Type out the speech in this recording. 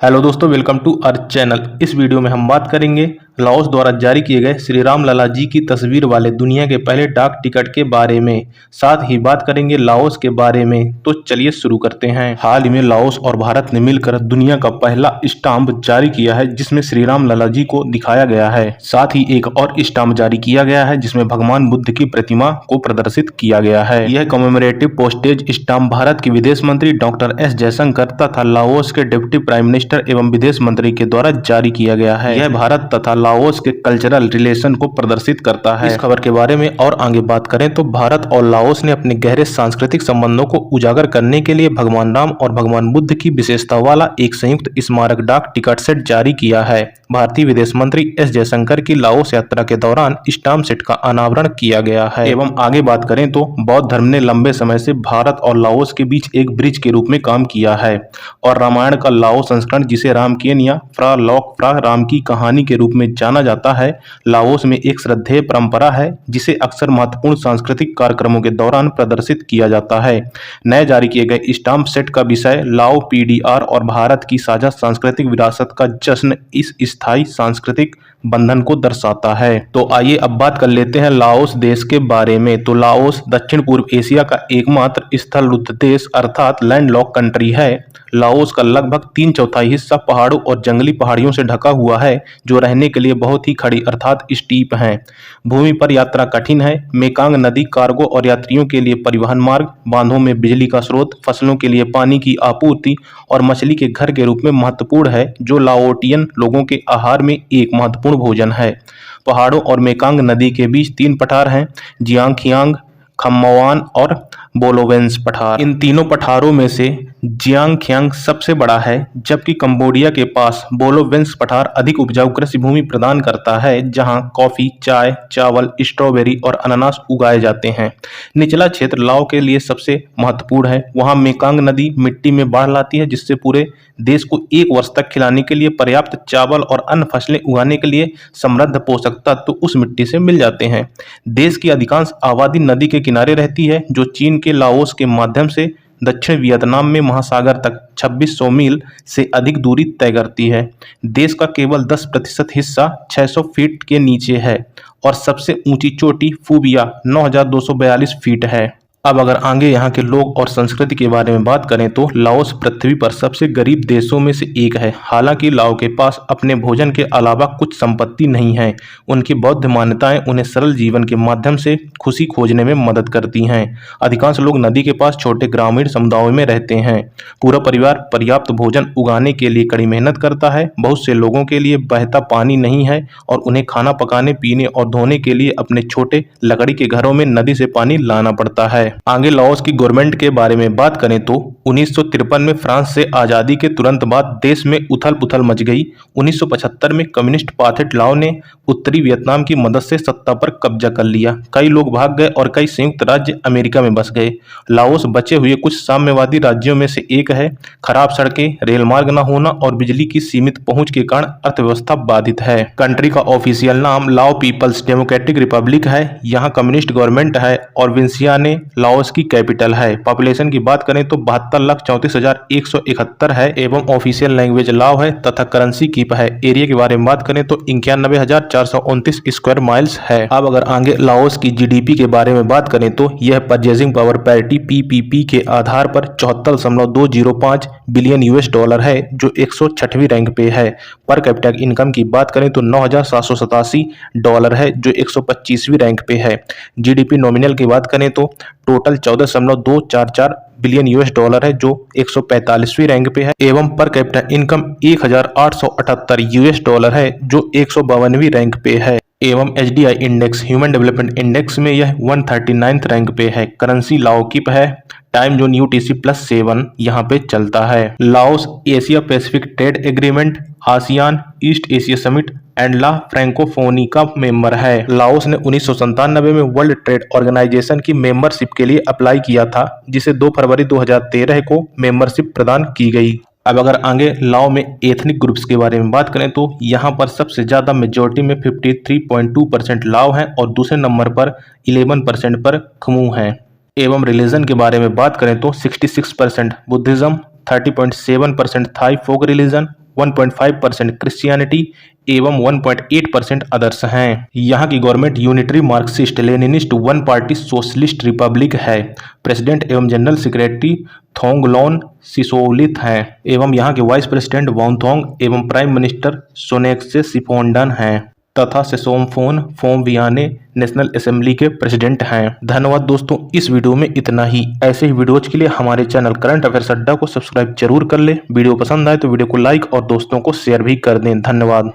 Hello दोस्तों, welcome to our channel. इस video में हम बात करेंगे लाओस द्वारा जारी किए गए श्री राम लला जी की तस्वीर वाले दुनिया के पहले डाक टिकट के बारे में। साथ ही बात करेंगे लाओस के बारे में। तो चलिए शुरू करते हैं। हाल ही में लाओस और भारत ने मिलकर दुनिया का पहला स्टाम्प जारी किया है जिसमें श्री राम लला जी को दिखाया गया है। साथ ही एक और स्टाम्प जारी किया गया है जिसमें भगवान बुद्ध की प्रतिमा को प्रदर्शित किया गया है। यह कमेमोरेटिव पोस्टेज स्टाम्प भारत के विदेश मंत्री डॉक्टर एस जयशंकर तथा लाओस के डिप्टी प्राइम मिनिस्टर एवं विदेश मंत्री के द्वारा जारी किया गया है। यह भारत तथा लाओस के कल्चरल रिलेशन को प्रदर्शित करता है। इस खबर के बारे में और आगे बात करें तो भारत और लाओस ने अपने गहरे सांस्कृतिक संबंधों को उजागर करने के लिए भगवान राम और भगवान बुद्ध की विशेषता वाला एक संयुक्त स्मारक डाक टिकट सेट जारी किया है। भारतीय विदेश मंत्री एस जयशंकर की लाओस यात्रा के दौरान स्टाम्प सेट का अनावरण किया गया है। एवं आगे बात करें तो बौद्ध धर्म ने लंबे समय से भारत और लाओस के बीच एक ब्रिज के रूप में काम किया है और रामायण का लाओस संस्करण जिसे रामकियन या फ्रा लॉक फ्रा राम की कहानी के रूप में जाना जाता है, लाओस में एक श्रद्धेय परंपरा है जिसे अक्सर महत्वपूर्ण सांस्कृतिक कार्यक्रमों के दौरान प्रदर्शित किया जाता है। नए जारी किए गए स्टाम्प सेट का विषय लाओ पीडीआर और भारत की साझा सांस्कृतिक विरासत का जश्न इस स्थायी सांस्कृतिक बंधन को दर्शाता है। तो आइए अब बात कर लेते हैं लाओस देश के बारे में। तो लाओस दक्षिण पूर्व एशिया का एकमात्र स्थलरुद्ध देश अर्थात लैंडलॉक कंट्री है। लाओस का लगभग 3/4 हिस्सा पहाड़ों और जंगली पहाड़ियों से ढका हुआ है जो रहने के लिए बहुत ही खड़ी अर्थात स्टीप है। भूमि पर यात्रा कठिन है। मेकांग नदी कार्गो और यात्रियों के लिए परिवहन मार्ग, बांधों में बिजली का स्रोत, फसलों के लिए पानी की आपूर्ति और मछली के घर के रूप में महत्वपूर्ण है जो लाओटियन लोगों के आहार में एक महत्वपूर्ण भोजन है। पहाड़ों और मेकांग नदी के बीच 3 पठार हैं, जियांगखियांग, खम्मवान और बोलोवेंस पठार। इन तीनों पठारों में से जियांगखियांग सबसे बड़ा है जबकि कंबोडिया के पास बोलोवेंस पठार अधिक उपजाऊ कृषि भूमि प्रदान करता है जहां कॉफी, चाय, चावल, स्ट्रॉबेरी और अनानास उगाए जाते हैं। निचला क्षेत्र लाओ के लिए सबसे महत्वपूर्ण है। वहां मेकांग नदी मिट्टी में बाढ़ लाती है जिससे पूरे देश को 1 वर्ष तक खिलाने के लिए पर्याप्त चावल और अन्य फसलें उगाने के लिए समृद्ध पोषक तत्व उस मिट्टी से मिल जाते हैं। देश की अधिकांश आबादी नदी के किनारे रहती है जो चीन के लाओस के माध्यम से दक्षिण वियतनाम में महासागर तक 2600 मील से अधिक दूरी तय करती है। देश का केवल 10% हिस्सा 600 फीट के नीचे है और सबसे ऊंची चोटी फूबिया 9242 फीट है। अब अगर आगे यहाँ के लोग और संस्कृति के बारे में बात करें तो लाओस पृथ्वी पर सबसे गरीब देशों में से एक है। हालांकि लाओ के पास अपने भोजन के अलावा कुछ संपत्ति नहीं है। उनकी बौद्ध मान्यताएं उन्हें सरल जीवन के माध्यम से खुशी खोजने में मदद करती हैं। अधिकांश लोग नदी के पास छोटे ग्रामीण समुदायों में रहते हैं। पूरा परिवार पर्याप्त भोजन उगाने के लिए कड़ी मेहनत करता है। बहुत से लोगों के लिए बहता पानी नहीं है और उन्हें खाना पकाने, पीने और धोने के लिए अपने छोटे लकड़ी के घरों में नदी से पानी लाना पड़ता है। आगे लाओस की गवर्नमेंट के बारे में बात करें तो 1953 में फ्रांस से आज़ादी के तुरंत बाद देश में उथल पुथल मच गई। 1975 में कम्युनिस्ट पाथिट लाओ ने उत्तरी वियतनाम की मदद से सत्ता पर कब्जा कर लिया। कई लोग भाग गए और कई संयुक्त राज्य अमेरिका में बस गए। लाओस बचे हुए कुछ साम्यवादी राज्यों में से एक है। खराब सड़कें, रेल मार्ग न होना और बिजली की सीमित पहुंच के कारण अर्थव्यवस्था बाधित है। कंट्री का ऑफिशियल नाम लाओ पीपल्स डेमोक्रेटिक रिपब्लिक है। यहाँ कम्युनिस्ट गवर्नमेंट है और विंसियाने लाओस की कैपिटल है। पॉपुलेशन की बात करें तो 72,34,171 है एवं ऑफिशियल लैंग्वेज लाओ है तथा करेंसी कीप है। एरिया के बारे में बात करें तो 91,429 स्क्वायर माइल्स है। अब अगर आगे लाओस की जीडीपी के बारे में बात करें तो यह परचेजिंग पावर पैरिटी पीपीपी के आधार पर 74.205 बिलियन यूएस डॉलर है जो 106वीं रैंक पे है। पर कैपिटा इनकम की बात करें तो $9,787 है जो 125वीं रैंक पे है। जीडीपी नॉमिनल की बात करें तो टोटल 14.244 बिलियन यूएस डॉलर है जो 145वीं रैंक पे है एवं per capita income 1,878 US dollar है जो 152वीं रैंक पे है एवं HDI index human development index में यह 139th रैंक पे है। करेंसी लाओ कीप है। टाइम जोन UTC+7 यहाँ पे चलता है। Laos Asia Pacific trade agreement, ASEAN, East Asia Summit and La Francophonie का मेंबर है। लाओस ने 1997 में वर्ल्ड ट्रेड ऑर्गेनाइजेशन की मेंबरशिप के लिए अप्लाई किया था जिसे 2 फरवरी 2013 को मेंबरशिप प्रदान की गई। अब अगर आगे लाओ में एथनिक ग्रुप्स के बारे में बात करें तो यहाँ पर सबसे ज़्यादा मेजोरिटी में 53.2% लाओ हैं और दूसरे नंबर पर 11% पर खमू हैं। एवं रिलीजन के बारे में बात करें तो 66% बुद्धिज़्म, 30.7% थाई फोक रिलीजन, 1.5% क्रिश्चियनिटी एवं 1.8% अदर्स हैं। यहाँ की government unitary Marxist Leninist one party socialist Republic है। प्रेसिडेंट एवं जनरल सेक्रेटरी थोंगलॉन सिसोलिथ हैं एवं यहाँ के वाइस प्रेसिडेंट वांगथोंग एवं प्राइम मिनिस्टर सोनेक्से सिफोंडन हैं तथा सेसोमफोन फोमवियाने नेशनल असेंबली के प्रेसिडेंट हैं। धन्यवाद दोस्तों, इस वीडियो में इतना ही। ऐसे ही वीडियोज के लिए हमारे चैनल करंट अफेयर्स अड्डा को सब्सक्राइब जरूर कर ले। वीडियो पसंद आए तो वीडियो को लाइक और दोस्तों को शेयर भी कर दें। धन्यवाद।